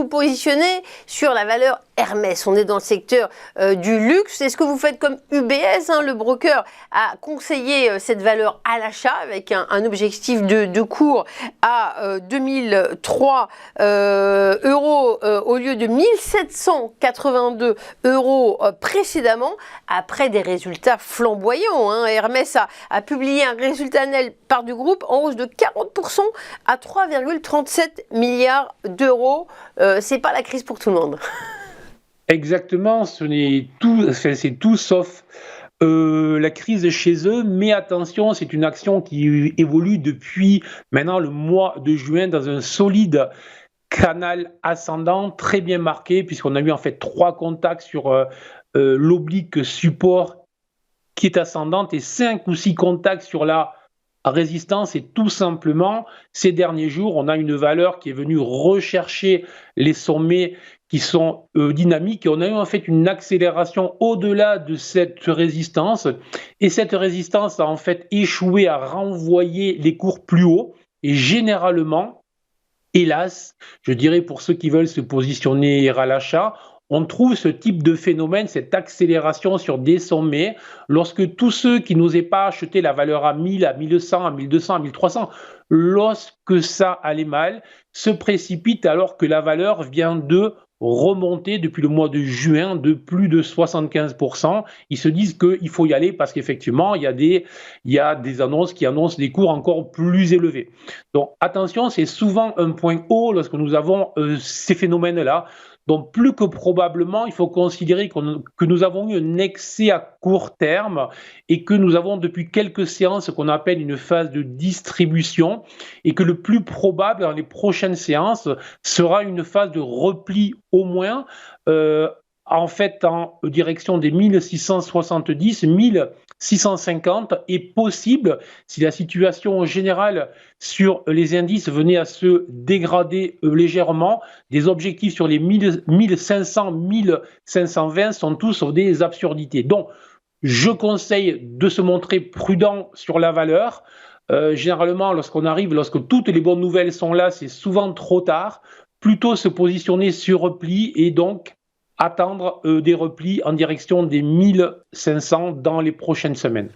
positionnez sur la valeur Hermès. On est dans le secteur du luxe. Est-ce que vous faites comme UBS, le broker a conseillé cette valeur à l'achat avec un objectif de cours à 2003 euros au lieu de 1782 euros précédemment, après des résultats flamboyants. Hermès a publié un résultat annuel part du groupe en hausse de 40% à 3,37 milliards d'euros. C'est pas la crise pour tout le monde. Exactement, c'est tout sauf la crise chez eux, mais attention, c'est une action qui évolue depuis maintenant le mois de juin dans un solide canal ascendant très bien marqué, puisqu'on a eu en fait 3 contacts sur l'oblique support qui est ascendante et 5 ou 6 contacts sur la résistance. Et tout simplement, ces derniers jours, on a une valeur qui est venue rechercher les sommets qui sont dynamiques, et on a eu en fait une accélération au-delà de cette résistance, et cette résistance a en fait échoué à renvoyer les cours plus haut, et généralement, hélas, je dirais pour ceux qui veulent se positionner à l'achat, on trouve ce type de phénomène, cette accélération sur des sommets, lorsque tous ceux qui n'osaient pas acheter la valeur à 1000, à 1100, à 1200, à 1300, lorsque ça allait mal, se précipitent alors que la valeur vient de remonter depuis le mois de juin de plus de 75%. Ils se disent qu'il faut y aller parce qu'effectivement, il y a des annonces qui annoncent des cours encore plus élevés. Donc attention, c'est souvent un point haut lorsque nous avons ces phénomènes-là. Donc, plus que probablement, il faut considérer que nous avons eu un excès à court terme et que nous avons depuis quelques séances ce qu'on appelle une phase de distribution, et que le plus probable dans les prochaines séances sera une phase de repli au moins, en fait en direction des 1670, 1650 est possible si la situation générale sur les indices venait à se dégrader légèrement. Des objectifs sur les 1500, 1520 sont tous des absurdités. Donc, je conseille de se montrer prudent sur la valeur. Généralement, lorsque toutes les bonnes nouvelles sont là, c'est souvent trop tard. Plutôt se positionner sur repli et donc attendre des replis en direction des 1500 dans les prochaines semaines.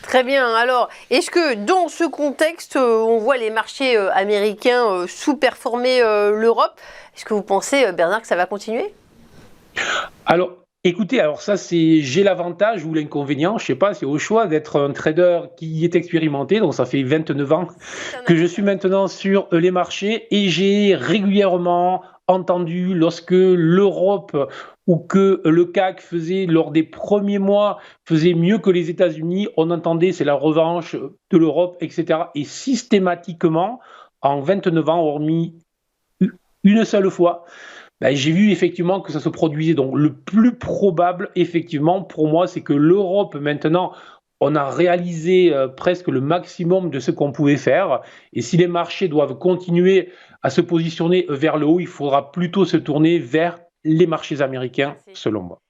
Très bien. Alors, est-ce que dans ce contexte, on voit les marchés américains sous-performer l'Europe? Est-ce que vous pensez, Bernard, que ça va continuer? Alors, écoutez, j'ai l'avantage ou l'inconvénient, je ne sais pas, c'est au choix d'être un trader qui est expérimenté, donc ça fait 29 ans que je suis maintenant sur les marchés, et j'ai régulièrement entendu lorsque l'Europe ou que le CAC lors des premiers mois, faisait mieux que les États-Unis, on entendait c'est la revanche de l'Europe, etc. Et systématiquement, en 29 ans, hormis une seule fois, j'ai vu effectivement que ça se produisait. Donc le plus probable, effectivement, pour moi, c'est que l'Europe, maintenant, on a réalisé presque le maximum de ce qu'on pouvait faire. Et si les marchés doivent continuer à se positionner vers le haut, il faudra plutôt se tourner vers les marchés américains, selon moi.